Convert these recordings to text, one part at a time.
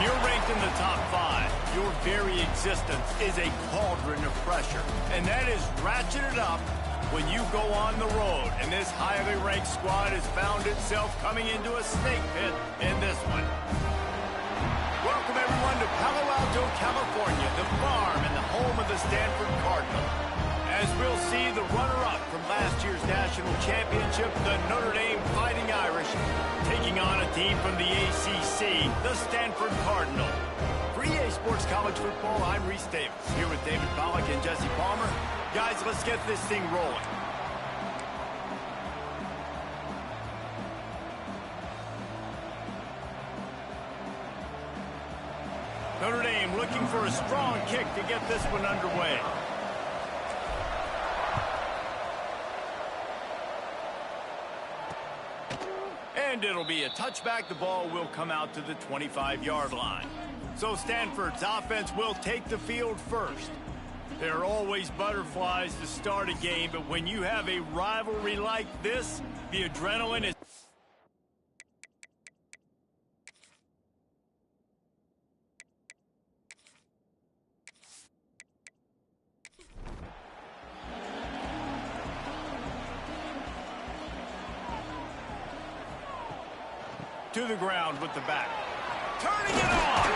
When you're ranked in the top 5, your very existence is a cauldron of pressure. And that is ratcheted up when you go on the road. And this highly ranked squad has found itself coming into a snake pit in this one. Welcome, everyone, to Palo Alto, California, the farm and the home of the Stanford Cardinal. As we'll see, the runner-up from last year's national championship, the Notre Dame Fighting Irish, taking on a team from the ACC, the Stanford Cardinal. For EA Sports College Football, I'm Reese Davis, here with David Pollack and Jesse Palmer. Guys, let's get this thing rolling. Notre Dame looking for a strong kick to get this one underway. And it'll be a touchback. The ball will come out to the 25-yard line. So Stanford's offense will take the field first. There are always butterflies to start a game, but when you have a rivalry like this, the adrenaline is... to the ground with the back. Turning it on!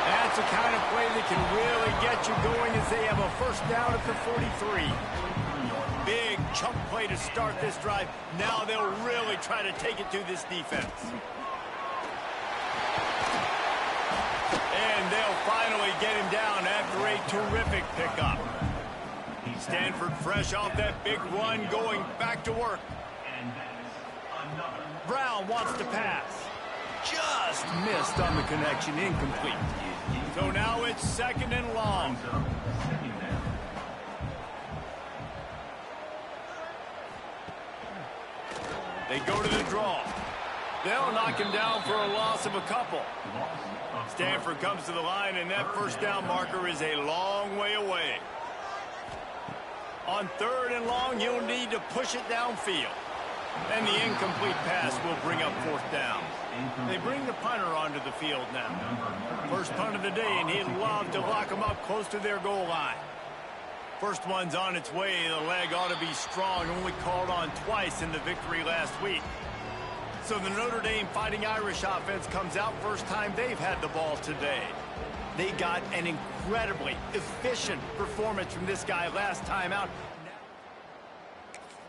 That's the kind of play that can really get you going as they have a first down at the 43. Big chunk play to start this drive. Now they'll really try to take it to this defense. And they'll finally get him down after a terrific pickup. Stanford fresh off that big run, going back to work. Brown wants to pass. Just missed on the connection, incomplete. So now it's 2nd and long. They go to the draw. They'll knock him down for a loss of a couple. Stanford comes to the line, and that first down marker is a long way away. On 3rd and long, you'll need to push it downfield. And the incomplete pass will bring up 4th down. They bring the punter onto the field now. First punt of the day, and he'd love to lock them up close to their goal line. First one's on its way. The leg ought to be strong, only called on twice in the victory last week. So the Notre Dame Fighting Irish offense comes out first time they've had the ball today. They got an incredibly efficient performance from this guy last time out,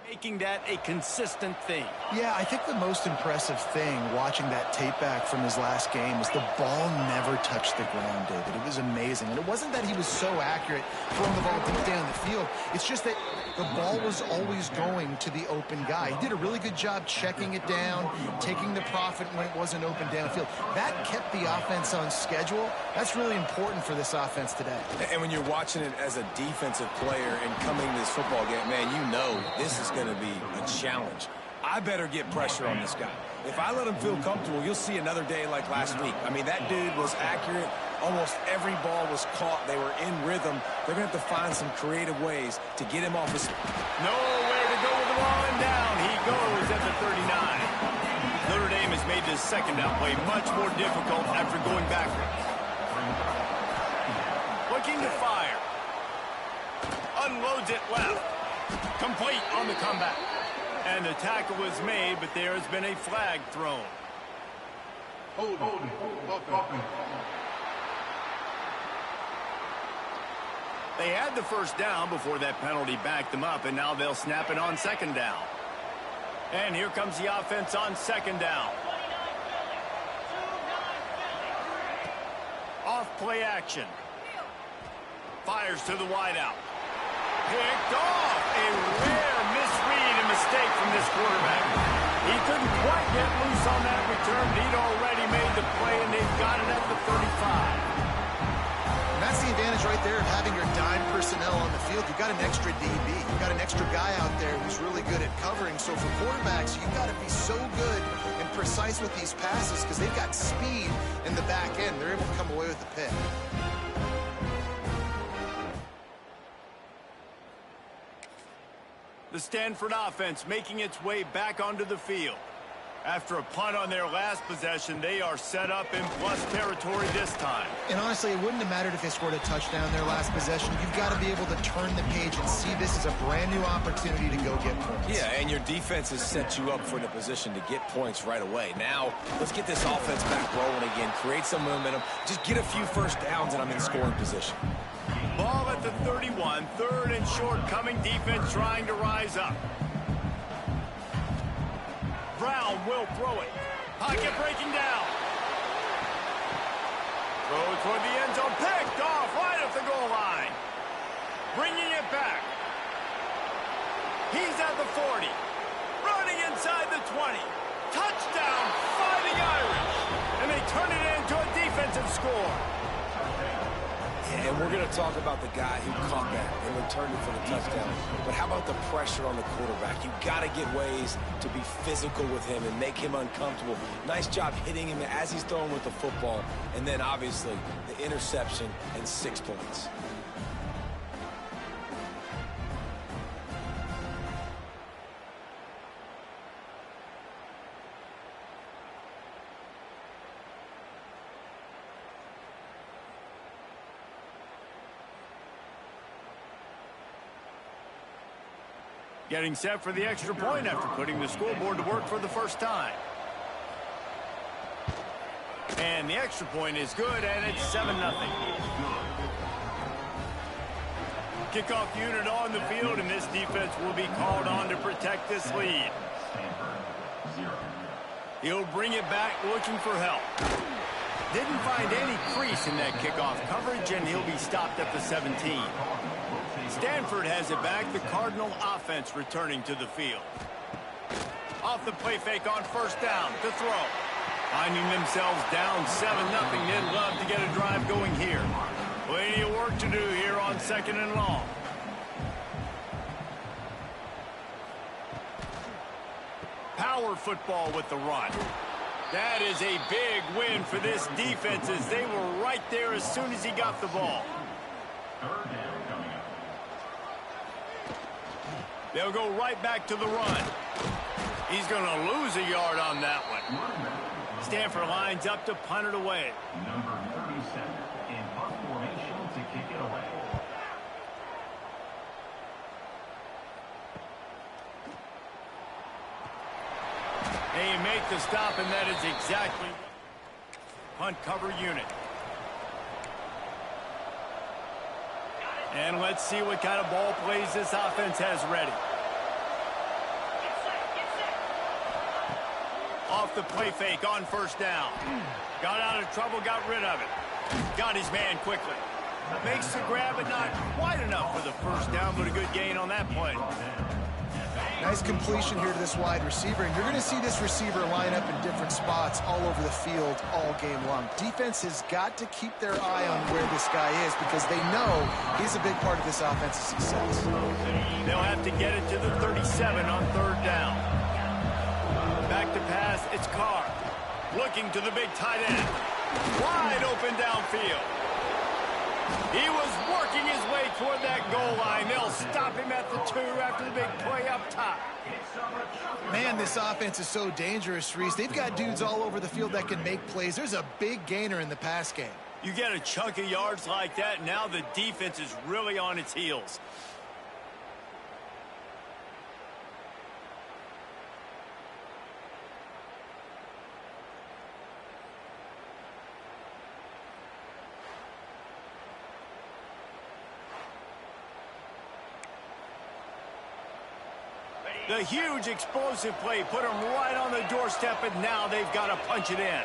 making that a consistent thing. Yeah, I think the most impressive thing watching that tape back from his last game is the ball never touched the ground, David. It was amazing. And it wasn't that he was so accurate throwing the ball deep down the field. It's just that the ball was always going to the open guy. He did a really good job checking it down, taking the profit when it wasn't open downfield. That kept the offense on schedule. That's really important for this offense today. And when you're watching it as a defensive player and coming to this football game, man, you know this is going to be a challenge. I better get pressure on this guy. If I let him feel comfortable, you'll see another day like last week. I mean, that dude was accurate. Almost every ball was caught. They were in rhythm. They're going to have to find some creative ways to get him off his... Nowhere to go with the ball, and down he goes at the 39. Notre Dame has made this second down play much more difficult after going backwards. Looking to fire. Unloads it left. Complete on the comeback. And the tackle was made, but there has been a flag thrown. Hold. They had the first down before that penalty backed them up, and now they'll snap it on 2nd down. And here comes the offense on 2nd down. Off play action. Fires to the wideout. Picked off. A rare misread and mistake from this quarterback. He couldn't quite get loose on that return, but he'd already made the play, and they've got it at the 35. And that's the advantage right there of having your dime personnel on the field. You've got an extra DB. You've got an extra guy out there who's really good at covering. So for quarterbacks, you've got to be so good and precise with these passes because they've got speed in the back end. They're able to come away with the pick. The Stanford offense making its way back onto the field. After a punt on their last possession, they are set up in plus territory this time. And honestly, it wouldn't have mattered if they scored a touchdown their last possession. You've got to be able to turn the page and see this as a brand new opportunity to go get points. Yeah, and your defense has set you up for the position to get points right away. Now, let's get this offense back rolling again, create some momentum, just get a few first downs, and I'm in scoring position. Ball at the 31, third and short, coming defense trying to rise up. Brown will throw it. Pocket breaking down. Throw toward the end zone. Picked off right at the goal line. Bringing it back. He's at the 40. Running inside the 20. Touchdown, Fighting Irish. And they turn it into a defensive score. And we're going to talk about the guy who caught that and returned it for the touchdown. But how about the pressure on the quarterback? You've got to get ways to be physical with him and make him uncomfortable. Nice job hitting him as he's throwing with the football. And then, obviously, the interception and 6 points. Getting set for the extra point after putting the scoreboard to work for the first time. And the extra point is good, and it's 7-0. Kickoff unit on the field, and this defense will be called on to protect this lead. He'll bring it back looking for help. Didn't find any crease in that kickoff coverage, and he'll be stopped at the 17. Stanford has it back. The Cardinal offense returning to the field. Off the play fake on first down to throw. Finding themselves down 7-0. They'd love to get a drive going here. Plenty of work to do here on second and long. Power football with the run. That is a big win for this defense as they were right there as soon as he got the ball. They'll go right back to the run. He's going to lose a yard on that one. Stanford lines up to punt it away. Number 37 in punt formation to kick it away. They make the stop, and that is exactly punt cover unit. And let's see what kind of ball plays this offense has ready. Off the play fake on first down. Got out of trouble, got rid of it. Got his man quickly. Makes the grab, but not quite enough for the first down, but a good gain on that play. Nice completion here to this wide receiver, and you're going to see this receiver line up in different spots all over the field all game long. Defense has got to keep their eye on where this guy is because they know he's a big part of this offense's success. They'll have to get it to the 37 on third down. Back to pass, it's Carr. Looking to the big tight end. Wide open downfield. He was working his way toward that goal line. They'll stop him at the 2 after the big play up top. Man, this offense is so dangerous, Reese. They've got dudes all over the field that can make plays. There's a big gainer in the pass game. You get a chunk of yards like that, now the defense is really on its heels. The huge explosive play put them right on the doorstep, and now they've got to punch it in.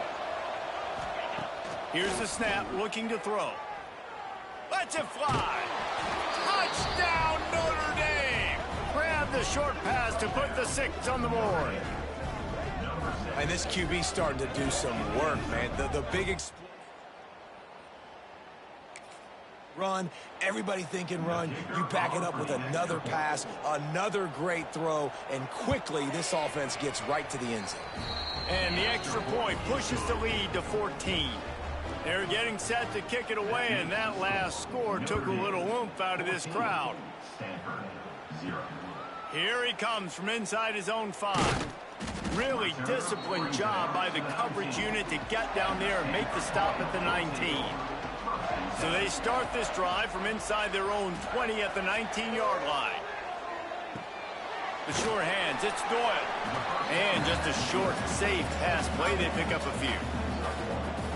Here's the snap, looking to throw. Lets it fly. Touchdown, Notre Dame. Grab the short pass to put the 6 on the board. And this QB's starting to do some work, man. The big run, everybody thinking run, you back it up with another pass, another great throw, and quickly this offense gets right to the end zone. And the extra point pushes the lead to 14. They're getting set to kick it away, and that last score took a little oomph out of this crowd. Here he comes from inside his own 5. Really disciplined job by the coverage unit to get down there and make the stop at the 19. So they start this drive from inside their own 20 at the 19-yard line. The sure hands, it's Doyle. And just a short, safe pass play, they pick up a few.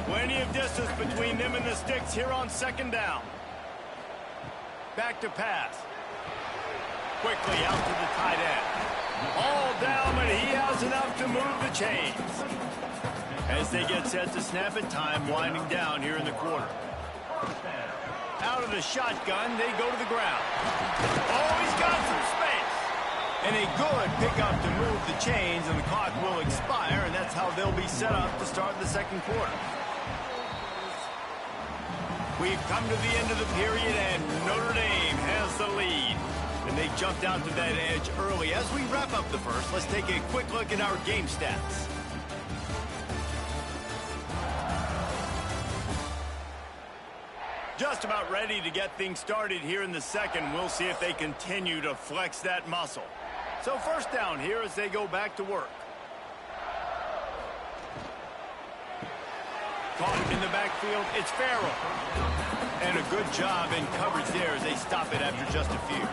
Plenty of distance between them and the sticks here on second down. Back to pass. Quickly out to the tight end. All down, but he has enough to move the chains. As they get set to snap it, time winding down here in the quarter. Out of the shotgun, they go to the ground. Oh, he's got some space. And a good pickup to move the chains, and the clock will expire, and that's how they'll be set up to start the second quarter. We've come to the end of the period, and Notre Dame has the lead. And they jumped out to that edge early. As we wrap up the first, let's take a quick look at our game stats. Just about ready to get things started here in the second. We'll see if they continue to flex that muscle. So first down here as they go back to work. Caught in the backfield, it's Farrell. And a good job in coverage there as they stop it after just a few.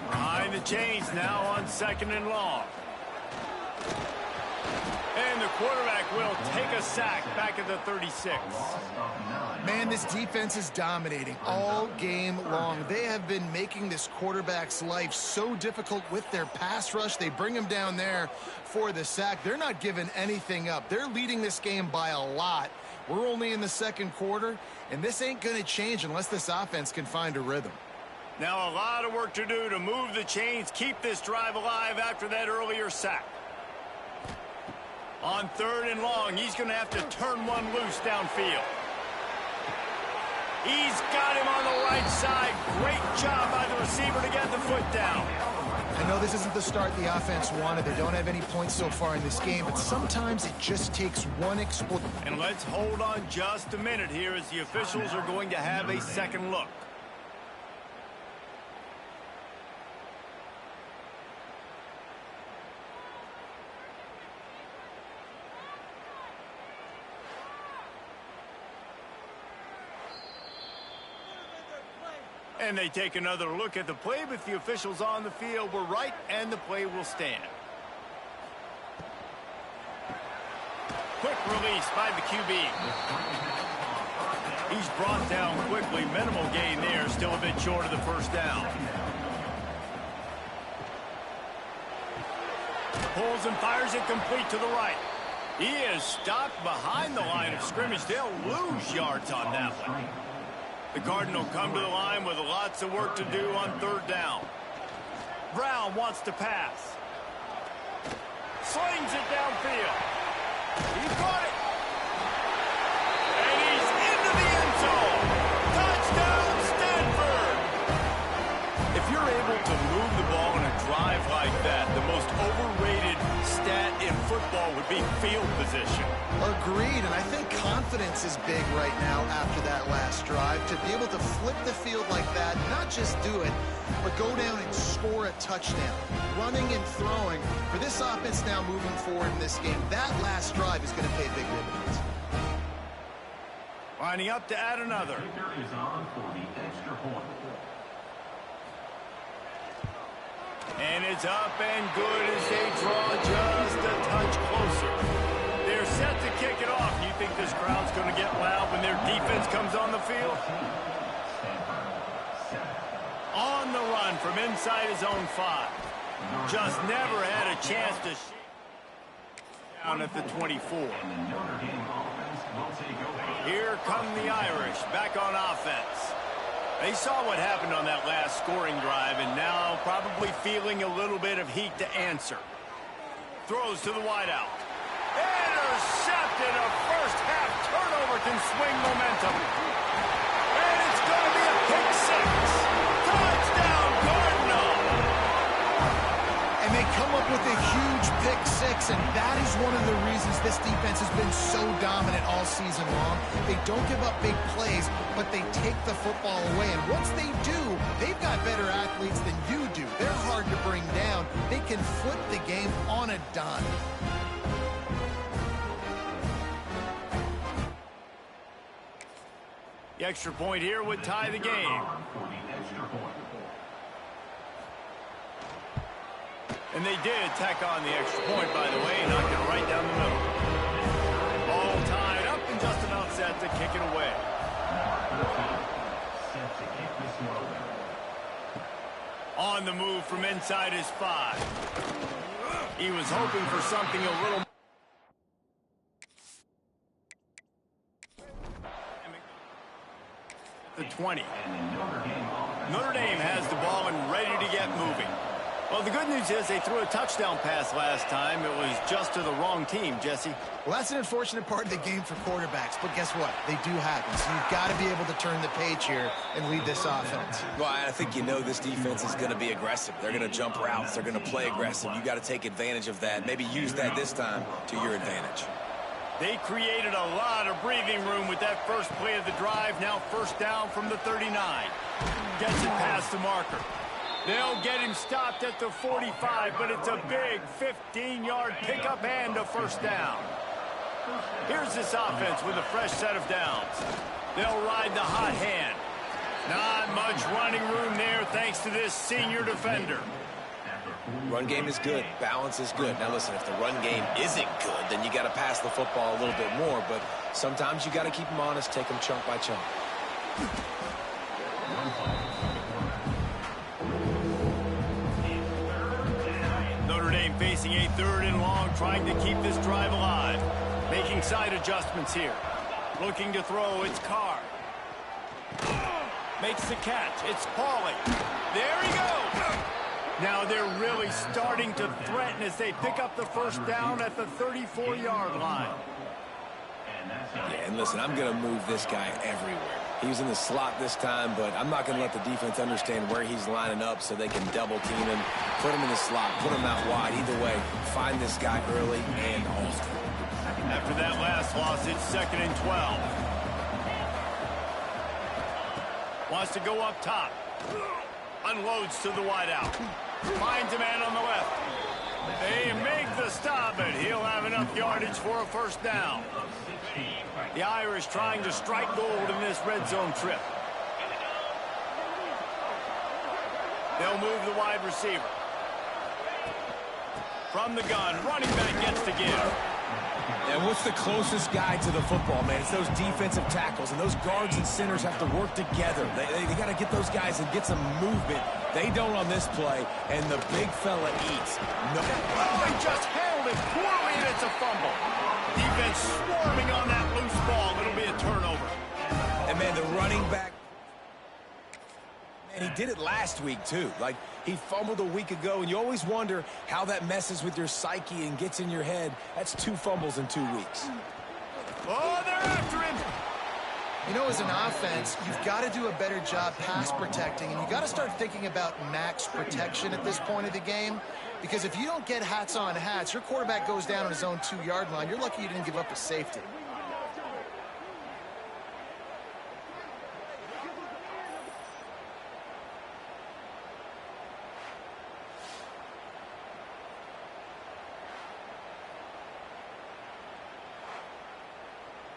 Behind the chains now on second and long. And the quarterback will take a sack back at the 36. Man, this defense is dominating all game long. They have been making this quarterback's life so difficult with their pass rush. They bring him down there for the sack. They're not giving anything up. They're leading this game by a lot. We're only in the second quarter, and this ain't going to change unless this offense can find a rhythm. Now a lot of work to do to move the chains, keep this drive alive after that earlier sack. On third and long, he's going to have to turn one loose downfield. He's got him on the right side. Great job by the receiver to get the foot down. I know this isn't the start the offense wanted. They don't have any points so far in this game, but sometimes it just takes one explosion. And let's hold on just a minute here as the officials are going to have a second look. And they take another look at the play, but the officials on the field were right, and the play will stand. Quick release by the QB. He's brought down quickly. Minimal gain there, still a bit short of the first down. Pulls and fires it complete to the right. He is stopped behind the line of scrimmage. They'll lose yards on that one. The Cardinal come to the line with lots of work to do on third down. Brown wants to pass. Slings it downfield. He caught it. And he's into the end zone. Touchdown, Stanford. If you're able to move the ball in a drive like that, the most overrated stat in football would be field position. Agreed, and I think confidence is big right now after that last drive. To be able to flip the field like that, not just do it, but go down and score a touchdown. Running and throwing. For this offense now moving forward in this game, that last drive is going to pay big dividends. Lining up to add another. Is on for the extra point. And it's up and good as they draw just a touch closer. They're set to kick it off. You think this crowd's going to get loud when their defense comes on the field? On the run from inside his own 5. Just never had a chance to down at the 24. Here come the Irish back on offense. They saw what happened on that last scoring drive and now probably feeling a little bit of heat to answer. Throws to the wideout. Intercepted. A first half turnover can swing momentum. And it's going to be a pick 6. Touchdown, Cardinal. And they come up with a huge pick six, and that is one of the reasons this defense has been so dominant all season long. They don't give up big plays, but they take the football away. And once they do, they've got better athletes than you do. They're hard to bring down. They can flip the game on a dime. The extra point here would tie the game. And they did tack on the extra point, by the way, knocked it right down the middle. All tied up and just about set to kick it away. On the move from inside his 5. He was hoping for something a little more. The 20. Notre Dame has the ball and ready to get moving. Well, the good news is they threw a touchdown pass last time. It was just to the wrong team, Jesse. Well, that's an unfortunate part of the game for quarterbacks, but guess what? They do happen. So you've got to be able to turn the page here and lead this offense. Well, I think you know this defense is going to be aggressive. They're going to jump routes. They're going to play aggressive. You got to take advantage of that. Maybe use that this time to your advantage. They created a lot of breathing room with that first play of the drive. Now first down from the 39. Gets it past the marker. They'll get him stopped at the 45, but it's a big 15-yard pickup and a first down. Here's this offense with a fresh set of downs. They'll ride the hot hand. Not much running room there thanks to this senior defender. Run game is good. Balance is good. Now, listen, if the run game isn't good, then you got to pass the football a little bit more. But sometimes you got to keep them honest, take them chunk by chunk. Notre Dame facing a 3rd and long, trying to keep this drive alive. Making side adjustments here. Looking to throw, it's Carr. Makes the catch, it's Pauly. There he goes! Now they're really starting to threaten as they pick up the first down at the 34-yard line. Yeah, and listen, I'm going to move this guy everywhere. He's in the slot this time, but I'm not going to let the defense understand where he's lining up so they can double team him, put him in the slot, put him out wide. Either way, find this guy early and often. After that last loss, it's 2nd and 12. Wants to go up top. Unloads to the wideout. Finds a man on the left. They make the stop, and he'll have enough yardage for a first down. The Irish trying to strike gold in this red zone trip. They'll move the wide receiver. From the gun, running back gets to give. And what's the closest guy to the football, man? It's those defensive tackles, and those guards and centers have to work together. They got to get those guys and get some movement. They don't on this play, and the big fella eats. No. Oh, he just handled it poorly, and it's a fumble. Defense swarming on that loose ball. It'll be a turnover. And, man, the running back, man, he did it last week, too. Like, he fumbled a week ago, and you always wonder how that messes with your psyche and gets in your head. That's 2 fumbles in 2 weeks. Oh, they're after him. You know, as an offense, you've got to do a better job pass protecting, and you got to start thinking about max protection at this point of the game, because if you don't get hats on hats, your quarterback goes down on his own 2-yard line. You're lucky you didn't give up a safety.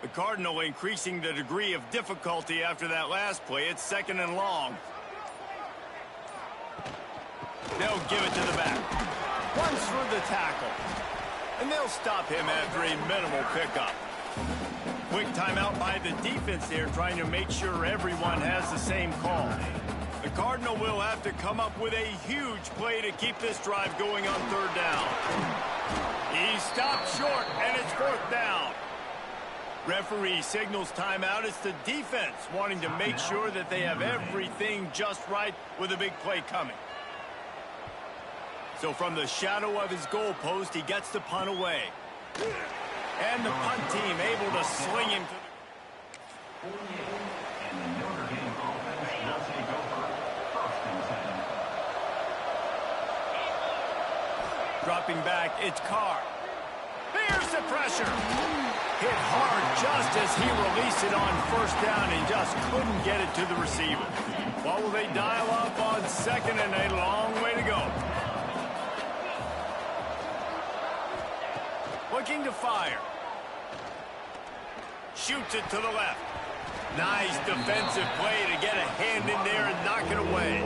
The Cardinal increasing the degree of difficulty after that last play. It's 2nd and long. They'll give it to the back. Runs through the tackle. And they'll stop him after a minimal pickup. Quick timeout by the defense there, trying to make sure everyone has the same call. The Cardinal will have to come up with a huge play to keep this drive going on 3rd down. He stopped short, and it's 4th down. Referee signals timeout. It's the defense wanting to make sure that they have everything just right with a big play coming. So from the shadow of his goalpost, he gets the punt away. And the punt team able to sling him to the... Drop dropping back. It's Carr. Here's the pressure. Hit hard just as he released it on first down and just couldn't get it to the receiver. What will they dial up on second and a long way to go? Looking to fire. Shoots it to the left. Nice defensive play to get a hand in there and knock it away.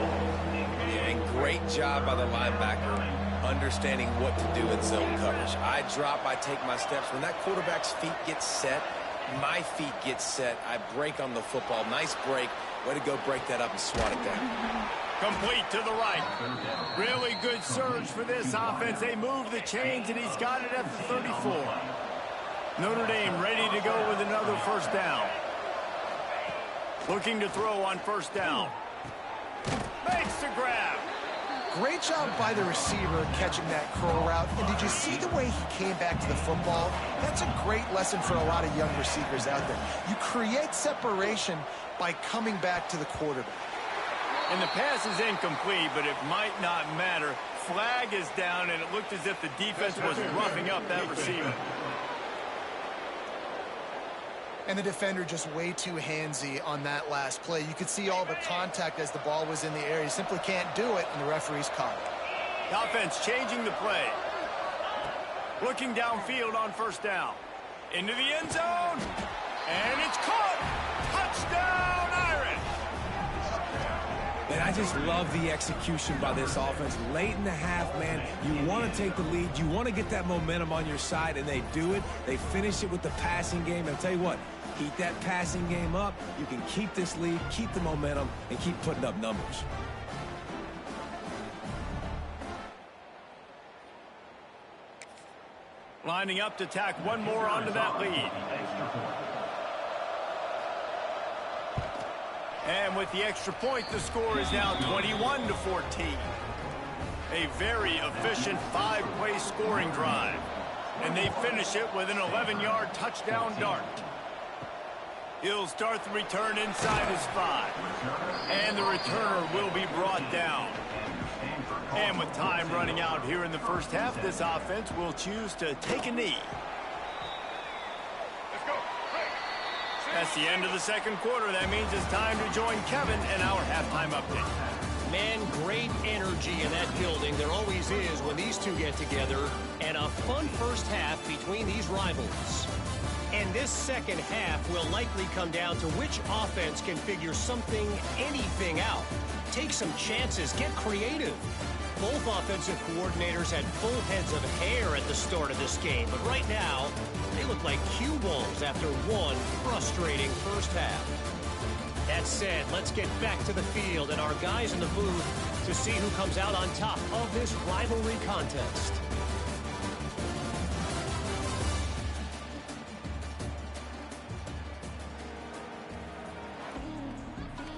Yeah, and great job by the linebacker understanding what to do in zone coverage. I drop, I take my steps. When that quarterback's feet get set, my feet get set, I break on the football. Nice break. Way to go break that up and swat it down. Complete to the right. Really good surge for this offense. They move the chains, and he's got it at the 34. Notre Dame ready to go with another first down. Looking to throw on first down. Makes the grab. Great job by the receiver catching that curl route. And did you see the way he came back to the football? That's a great lesson for a lot of young receivers out there. You create separation by coming back to the quarterback. And the pass is incomplete, but it might not matter. Flag is down, and it looked as if the defense was roughing up that receiver. And the defender just way too handsy on that last play. You could see all the contact as the ball was in the air. He simply can't do it, and the referee's caught it. The offense changing the play. Looking downfield on first down. Into the end zone. And it's caught. Touchdown, Irish. And I just love the execution by this offense. Late in the half, man, you want to take the lead. You want to get that momentum on your side, and they do it. They finish it with the passing game. And I'll tell you what, keep that passing game up. You can keep this lead, keep the momentum, and keep putting up numbers. Lining up to tack one more onto that lead. And with the extra point, the score is now 21-14. A very efficient five-play scoring drive. And they finish it with an 11-yard touchdown dart. He'll start the return inside his 5. And the returner will be brought down. And with time running out here in the first half, this offense will choose to take a knee. That's the end of the second quarter. That means it's time to join Kevin and our halftime update. Man, great energy in that building. There always is when these two get together. And a fun first half between these rivals. And this second half will likely come down to which offense can figure something, anything out. Take some chances. Get creative. Both offensive coordinators had full heads of hair at the start of this game. But right now, they look like cue balls after one frustrating first half. That said, let's get back to the field and our guys in the booth to see who comes out on top of this rivalry contest.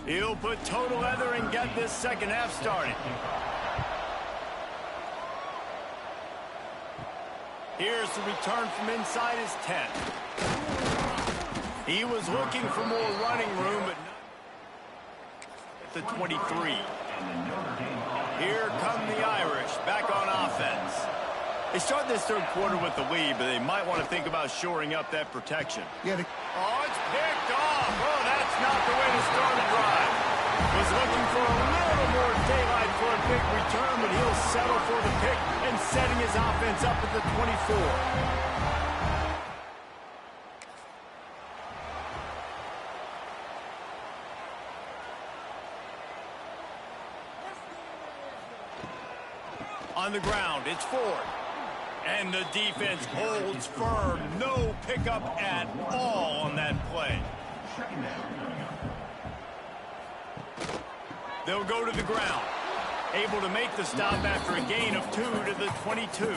He'll put total leather and get this second half started. Here's the return from inside his 10. He was looking for more running room, but not at the 23. Here come the Irish back on offense. They start this third quarter with the lead, but they might want to think about shoring up that protection. Yeah, Oh, it's picked off. Oh, that's not the way to start a drive. Was looking for a little more daylight for a big return, but he'll settle for the pick and setting his offense up at the 24. On the ground, it's Ford. And the defense holds firm. No pickup at all on that play. They'll go to the ground. Able to make the stop after a gain of 2 to the 22.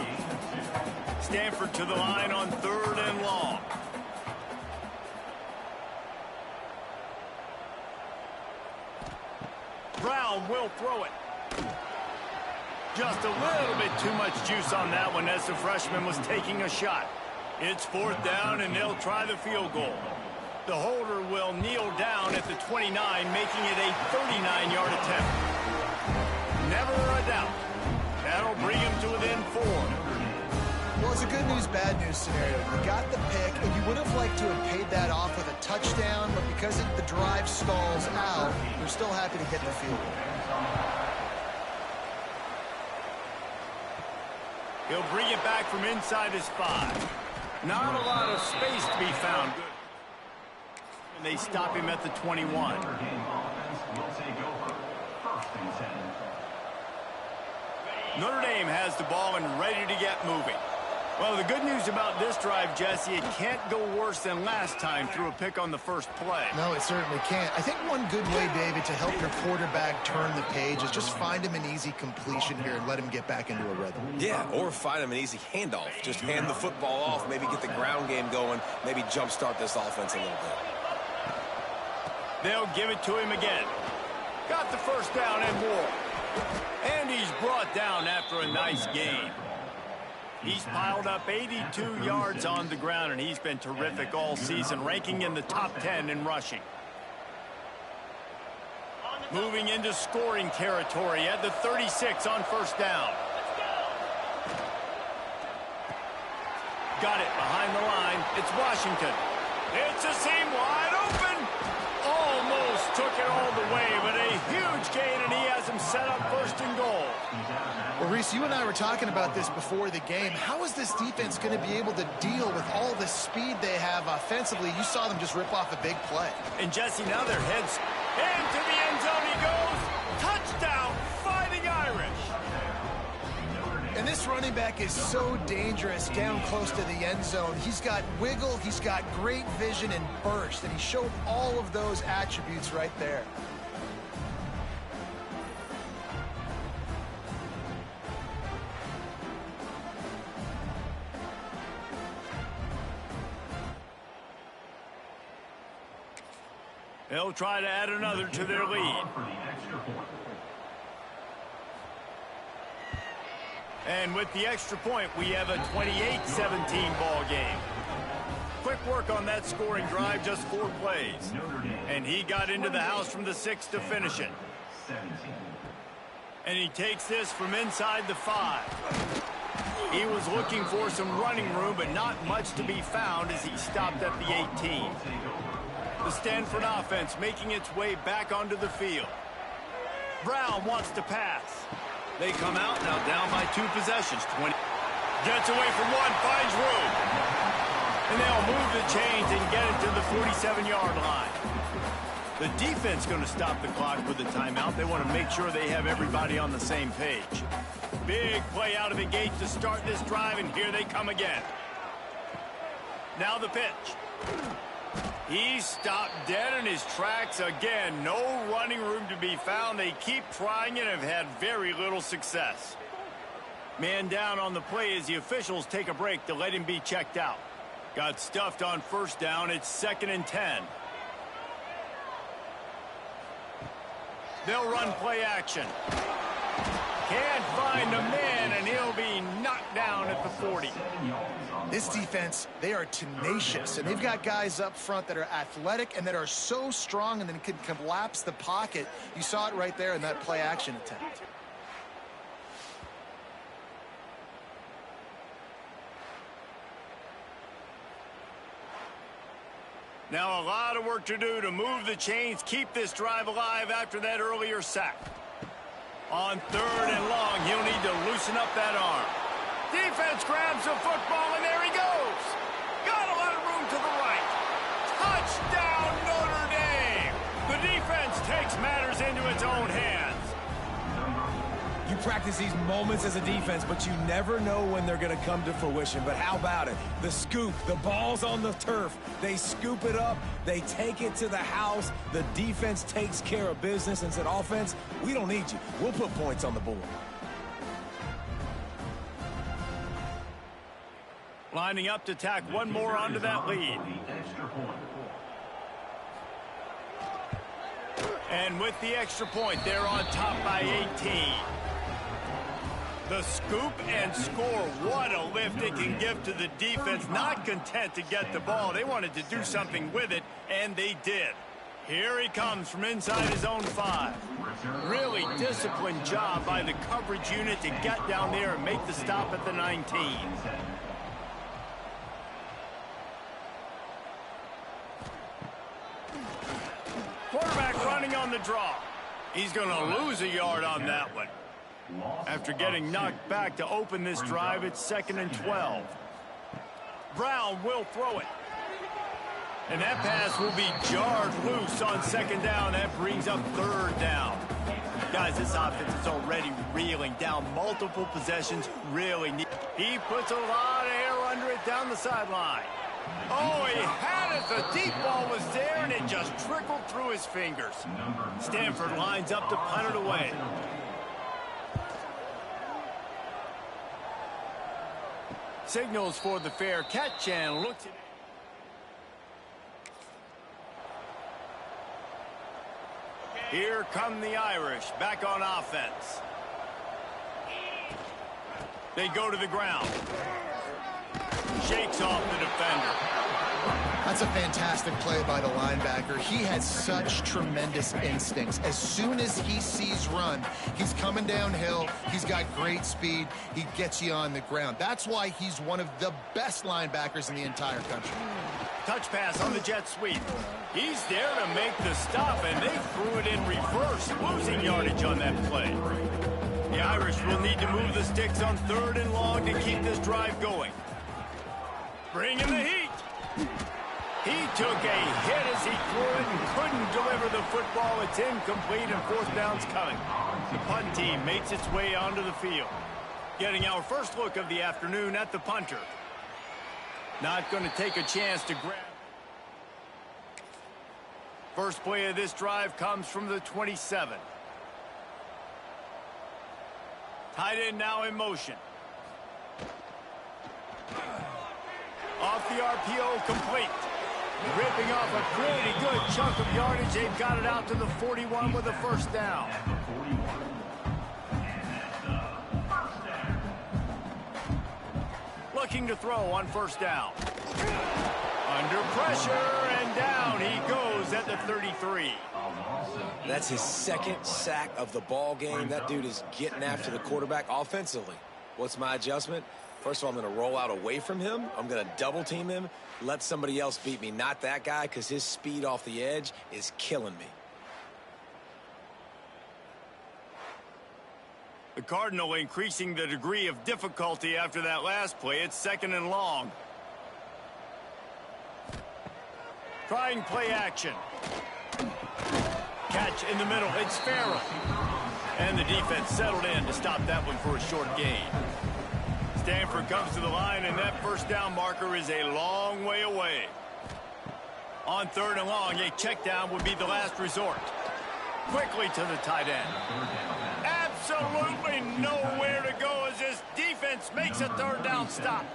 Stanford to the line on 3rd and long. Brown will throw it. Just a little bit too much juice on that one as the freshman was taking a shot. It's 4th down, and they'll try the field goal. The holder will kneel down at the 29, making it a 39-yard attempt. Never a doubt. That'll bring him to within 4. It's a good news, bad news scenario. You got the pick, and you would have liked to have paid that off with a touchdown, but because the drive stalls out, you're still happy to get the field goal. He'll bring it back from inside his 5. Not a lot of space to be found. And they stop him at the 21. Notre Dame has the ball and ready to get moving. Well, the good news about this drive, Jesse, it can't go worse than last time through a pick on the first play. No, it certainly can't. I think one good way, David, to help your quarterback turn the page is just find him an easy completion here and let him get back into a rhythm. Yeah, or find him an easy handoff. Just hand the football off, maybe get the ground game going, maybe jumpstart this offense a little bit. They'll give it to him again. Got the first down and more. And he's brought down after a nice gain. He's piled up 82 yards on the ground, and he's been terrific all season, ranking in the top 10 in rushing. Moving into scoring territory at the 36 on first down. Got it behind the line. It's Washington. It's a seam wide open. Almost took it all the way, but a huge gain, and he has him set up first and goal. Well, Reese, you and I were talking about this before the game. How is this defense going to be able to deal with all the speed they have offensively? You saw them just rip off a big play. And Jesse, now their heads into the end zone he goes. Touchdown, Fighting Irish. And this running back is so dangerous down close to the end zone. He's got wiggle, he's got great vision and burst, and he showed all of those attributes right there. They'll try to add another to their lead. And with the extra point, we have a 28-17 ball game. Quick work on that scoring drive, just 4 plays. And he got into the house from the 6 to finish it. And he takes this from inside the 5. He was looking for some running room, but not much to be found as he stopped at the 18. The Stanford offense making its way back onto the field. Brown wants to pass. They come out now down by 2 possessions. 20. Gets away from one, finds room. And they'll move the chains and get it to the 47-yard line. The defense going to stop the clock with a timeout. They want to make sure they have everybody on the same page. Big play out of the gate to start this drive, and here they come again. Now the pitch. He's stopped dead in his tracks again. No running room to be found. They keep trying and have had very little success. Man down on the play as the officials take a break to let him be checked out. Got stuffed on first down. It's 2nd and 10. They'll run play action. Can't find a man, and he'll be knocked down at the 40. This defense, they are tenacious, and they've got guys up front that are athletic and that are so strong and then can collapse the pocket. You saw it right there in that play action attempt. Now a lot of work to do to move the chains, keep this drive alive after that earlier sack. On 3rd and long, he'll need to loosen up that arm. Defense grabs the football, and there he goes. Got a lot of room to the right. Touchdown, Notre Dame. The defense takes matters into its own hands. You practice these moments as a defense, but you never know when they're going to come to fruition. But how about it? The scoop, the ball's on the turf. They scoop it up. They take it to the house. The defense takes care of business and said, offense, we don't need you. We'll put points on the board. Lining up to tack one more onto that lead. And with the extra point, they're on top by 18. The scoop and score. What a lift it can give to the defense. Not content to get the ball. They wanted to do something with it, and they did. Here he comes from inside his own 5. Really disciplined job by the coverage unit to get down there and make the stop at the 19. Quarterback running on the draw. He's going to lose a yard on that one. After getting knocked back to open this drive, it's 2nd and 12. Brown will throw it. And that pass will be jarred loose on 2nd down. That brings up 3rd down. Guys, this offense is already reeling down multiple possessions. He puts a lot of air under it down the sideline. Oh, he had it. The deep ball was there, and it just trickled through his fingers. Stanford lines up to punt it away. Signals for the fair catch and looks at it. Here come the Irish back on offense. They go to the ground. Shakes off the defender. That's a fantastic play by the linebacker. He has such tremendous instincts. As soon as he sees run, he's coming downhill. He's got great speed. He gets you on the ground. That's why he's one of the best linebackers in the entire country. Touch pass on the jet sweep. He's there to make the stop, and they threw it in reverse, losing yardage on that play. The Irish will need to move the sticks on 3rd and long to keep this drive going. Bring in the heat. He took a hit as he threw it and couldn't deliver the football. It's incomplete, and 4th down's coming. The punt team makes its way onto the field. Getting our first look of the afternoon at the punter. Not going to take a chance to grab. First play of this drive comes from the 27. Tight end now in motion. Off the RPO, complete. Ripping off a pretty good chunk of yardage. They've got it out to the 41 with a 1st down. Looking to throw on 1st down. Under pressure, and down he goes at the 33. That's his 2nd sack of the ball game. That dude is getting after the quarterback offensively. What's my adjustment? First of all, I'm going to roll out away from him. I'm going to double team him. Let somebody else beat me, not that guy, because his speed off the edge is killing me. The Cardinal increasing the degree of difficulty after that last play. It's 2nd and long. Trying play action. Catch in the middle. It's Farrell. And the defense settled in to stop that one for a short gain. Stanford comes to the line, and that 1st down marker is a long way away. On 3rd and long, a check down would be the last resort. Quickly to the tight end. Absolutely nowhere to go as this defense makes a 3rd down stop.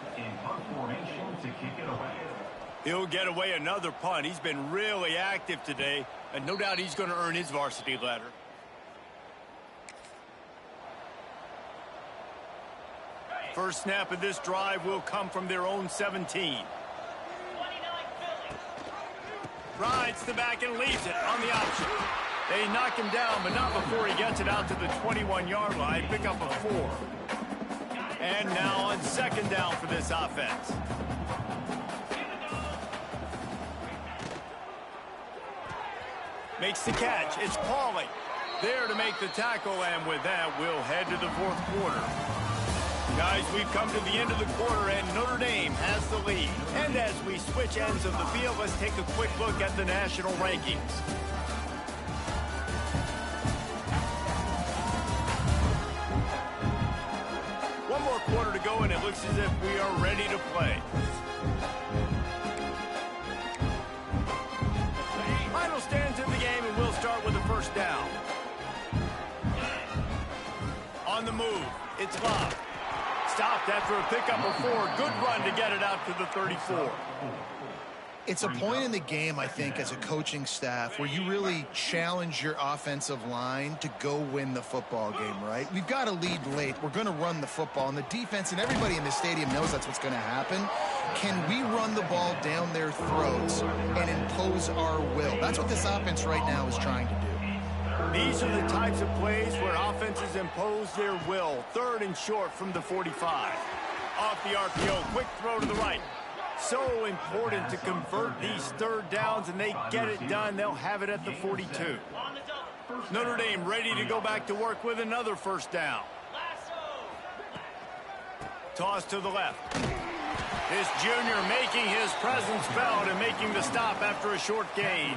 He'll get away another punt. He's been really active today, and no doubt he's going to earn his varsity letter. First snap of this drive will come from their own 17. Rides the back and leaves it on the option. They knock him down, but not before he gets it out to the 21-yard line. Pick up a 4. And now on 2nd down for this offense. Makes the catch. It's Pauly there to make the tackle, and with that, we'll head to the 4th quarter. Guys, we've come to the end of the quarter, and Notre Dame has the lead. And as we switch ends of the field, let's take a quick look at the national rankings. One more quarter to go, and it looks as if we are ready to play. Final stands in the game, and we'll start with the 1st down. On the move, it's Love. Stopped after a pickup of 4. Good run to get it out to the 34. It's a point in the game, I think, as a coaching staff where you really challenge your offensive line to go win the football game, right? We've got to lead late. We're going to run the football, and the defense and everybody in the stadium knows that's what's going to happen. Can we run the ball down their throats and impose our will? That's what this offense right now is trying to do. These are the types of plays where offenses impose their will. 3rd and short from the 45. Off the RPO, quick throw to the right. So important to convert these third downs, and they get it done. They'll have it at the 42. Notre Dame ready to go back to work with another first down. Toss to the left. This junior making his presence felt and making the stop after a short gain.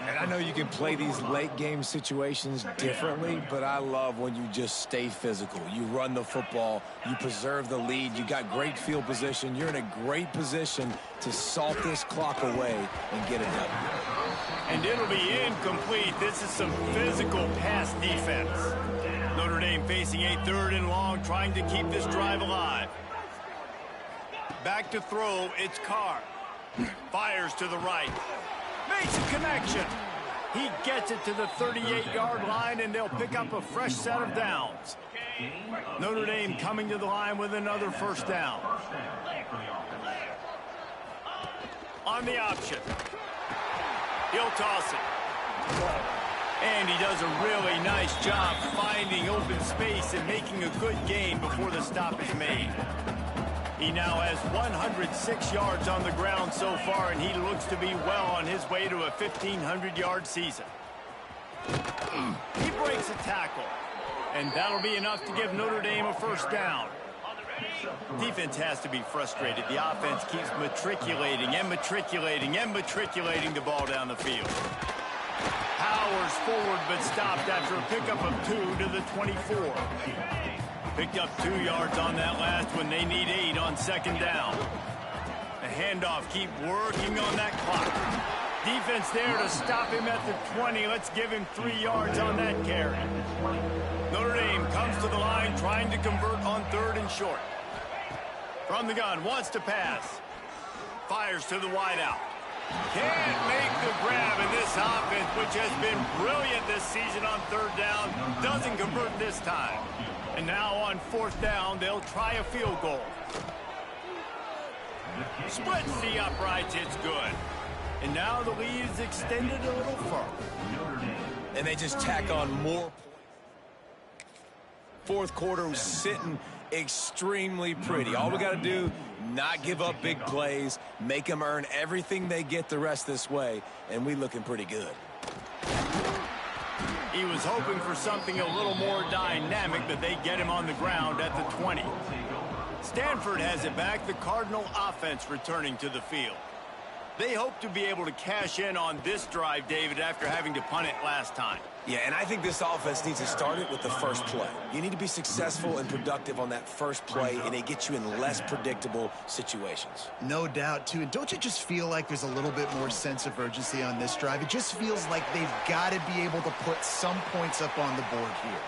And I know you can play these late game situations differently, but I love when you just stay physical. You run the football, you preserve the lead, you got great field position. You're in a great position to salt this clock away and get it done. And it'll be incomplete. This is some physical pass defense. Notre Dame facing a 3rd and long, trying to keep this drive alive. Back to throw, it's Carr. Fires to the right. Makes a connection. He gets it to the 38-yard line, and they'll pick up a fresh set of downs. Notre Dame coming to the line with another first down. On the option. He'll toss it. And he does a really nice job finding open space and making a good gain before the stop is made. He now has 106 yards on the ground so far, and he looks to be well on his way to a 1,500-yard season. He breaks a tackle, and that'll be enough to give Notre Dame a first down. Defense has to be frustrated. The offense keeps matriculating and matriculating and matriculating the ball down the field. Powers forward, but stopped after a pickup of 2 to the 24. Picked up 2 yards on that last one. They need 8 on second down. The handoff, keep working on that clock. Defense there to stop him at the 20. Let's give him 3 yards on that carry. Notre Dame comes to the line trying to convert on 3rd and short. From the gun, wants to pass. Fires to the wideout. Can't make the grab, in this offense, which has been brilliant this season on 3rd down, doesn't convert this time. And now on 4th down, they'll try a field goal. Splits the uprights, it's good. And now the lead is extended a little further. And they just tack on more. 4th quarter was sitting extremely pretty. All we got to do, not give up big plays, make them earn everything they get the rest this way, and we looking pretty good. He was hoping for something a little more dynamic, but they get him on the ground at the 20. Stanford has it back, the Cardinal offense returning to the field. They hope to be able to cash in on this drive, David, after having to punt it last time. Yeah, and I think this offense needs to start it with the first play. You need to be successful and productive on that first play, and it gets you in less predictable situations. No doubt, too. And don't you just feel like there's a little bit more sense of urgency on this drive? It just feels like they've got to be able to put some points up on the board here.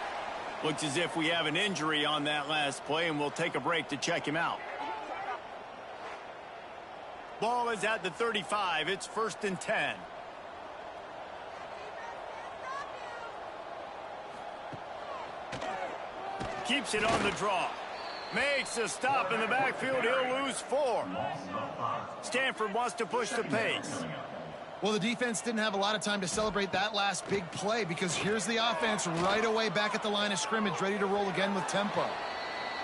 Looks as if we have an injury on that last play, and we'll take a break to check him out. Ball is at the 35. It's 1st and 10. Keeps it on the draw. Makes a stop in the backfield. He'll lose 4. Stanford wants to push the pace. Well, the defense didn't have a lot of time to celebrate that last big play, because here's the offense right away back at the line of scrimmage, ready to roll again with tempo.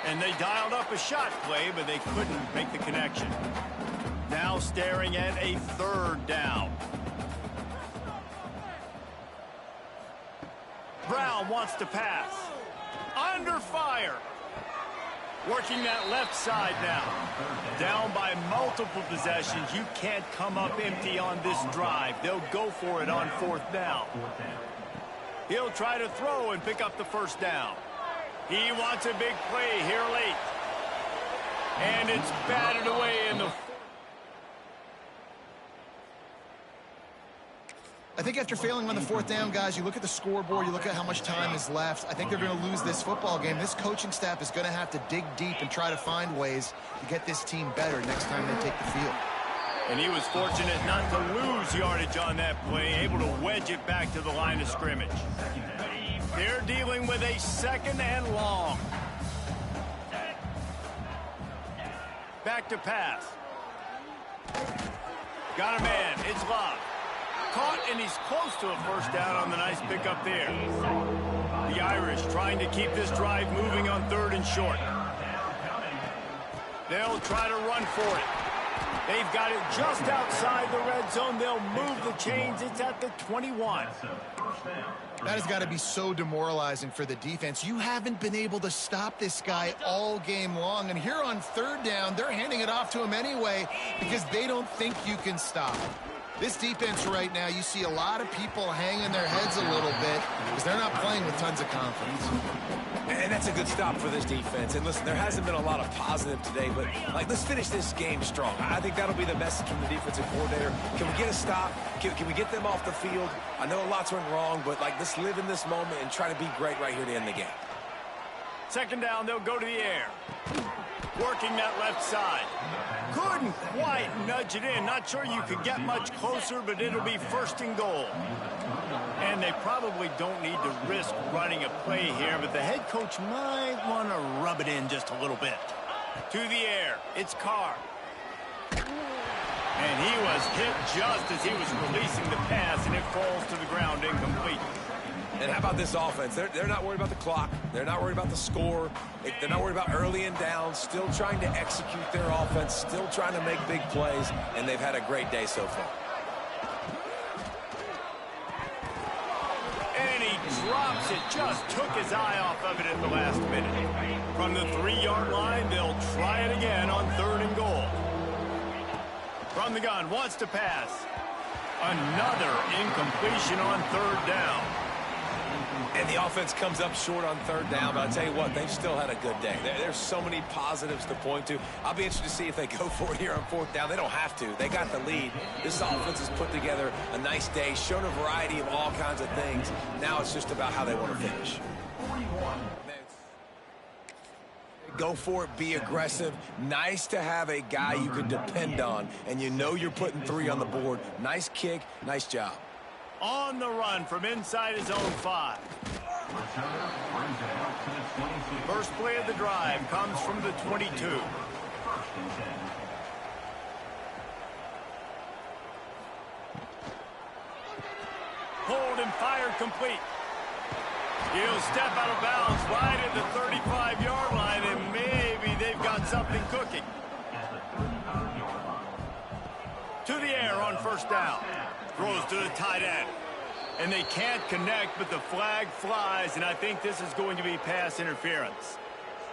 And they dialed up a shot play, but they couldn't make the connection. Now staring at a 3rd down. Brown wants to pass. Under fire. Working that left side now. Down by multiple possessions. You can't come up empty on this drive. They'll go for it on 4th down. He'll try to throw and pick up the first down. He wants a big play here late. And it's batted away in the... I think after failing on the 4th down, guys, you look at the scoreboard, you look at how much time is left. I think they're going to lose this football game. This coaching staff is going to have to dig deep and try to find ways to get this team better next time they take the field. And he was fortunate not to lose yardage on that play, able to wedge it back to the line of scrimmage. They're dealing with a 2nd and long. Back to pass. Got a man. It's Love. Caught, and he's close to a first down on the nice pickup there. The Irish trying to keep this drive moving on 3rd and short. They'll try to run for it. They've got it just outside the red zone. They'll move the chains. It's at the 21. That has got to be so demoralizing for the defense. You haven't been able to stop this guy all game long. And here on third down, they're handing it off to him anyway because they don't think you can stop him. This defense right now, you see a lot of people hanging their heads a little bit because they're not playing with tons of confidence. And that's a good stop for this defense. And listen, there hasn't been a lot of positive today, but let's finish this game strong. I think that'll be the message from the defensive coordinator. Can we get a stop? Can we get them off the field? I know a lot's went wrong, but let's live in this moment and try to be great right here to end the game. Second down, they'll go to the air. Working that left side. Couldn't quite nudge it in. Not sure you could get much closer, but it'll be first and goal. And they probably don't need to risk running a play here, but the head coach might want to rub it in just a little bit. To the air, it's Carr. And he was hit just as he was releasing the pass, and it falls to the ground incomplete. And how about this offense? They're not worried about the clock. They're not worried about the score. They're not worried about early and down. Still trying to execute their offense. Still trying to make big plays. And they've had a great day so far. And he drops it. Just took his eye off of it in the last minute. From the 3-yard line, they'll try it again on third and goal. From the gun, wants to pass. Another incompletion on third down. And the offense comes up short on third down, but I'll tell you what, they've still had a good day. There's so many positives to point to. I'll be interested to see if they go for it here on fourth down. They don't have to. They got the lead. This offense has put together a nice day, shown a variety of all kinds of things. Now it's just about how they want to finish. Go for it, be aggressive. Nice to have a guy you can depend on, and you know you're putting 3 on the board. Nice kick, nice job. On the run from inside his own 5. First play of the drive comes from the 22. Hold and fire complete. He'll step out of bounds right at the 35-yard line, and maybe they've got something cooking. To the air on first down. Throws to the tight end. And they can't connect, but the flag flies, and I think this is going to be pass interference.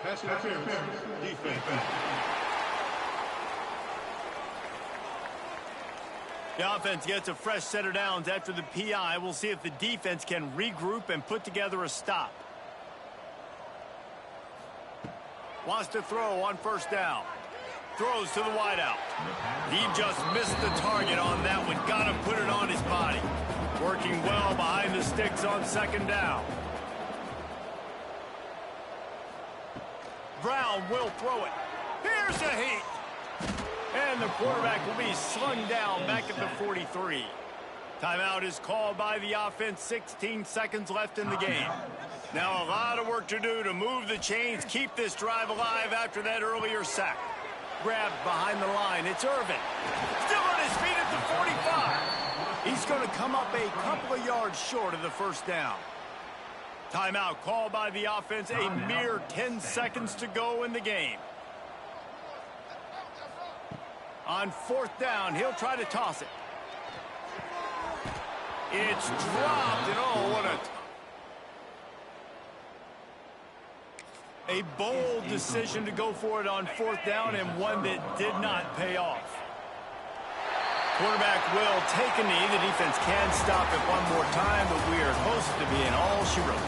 Pass interference. Defense. The offense gets a fresh set of downs after the PI. We'll see if the defense can regroup and put together a stop. Wants to throw on first down. Throws to the wideout. He just missed the target on that one. Got to put it on his body. Working well behind the sticks on second down. Brown will throw it. Here's a heat. And the quarterback will be slung down back at the 43. Timeout is called by the offense. 16 seconds left in the game. Now a lot of work to do to move the chains, keep this drive alive after that earlier sack. Grabbed behind the line. It's Irvin. Still on his feet at the 45. He's going to come up a couple of yards short of the first down. Timeout called by the offense. A mere 10 seconds to go in the game. On fourth down, he'll try to toss it. It's dropped, and oh, what a bold decision to go for it on fourth down, and one that did not pay off. Quarterback will take a knee. The defense can stop it one more time, but we are close to being all she wrote.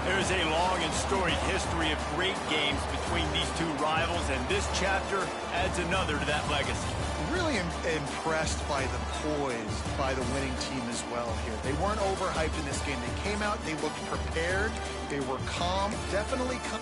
There's a long and storied history of great games between these two rivals, and this chapter adds another to that legacy. Really impressed by the poise by the winning team as well here. They weren't overhyped in this game. They came out, they looked prepared, they were calm, definitely calm.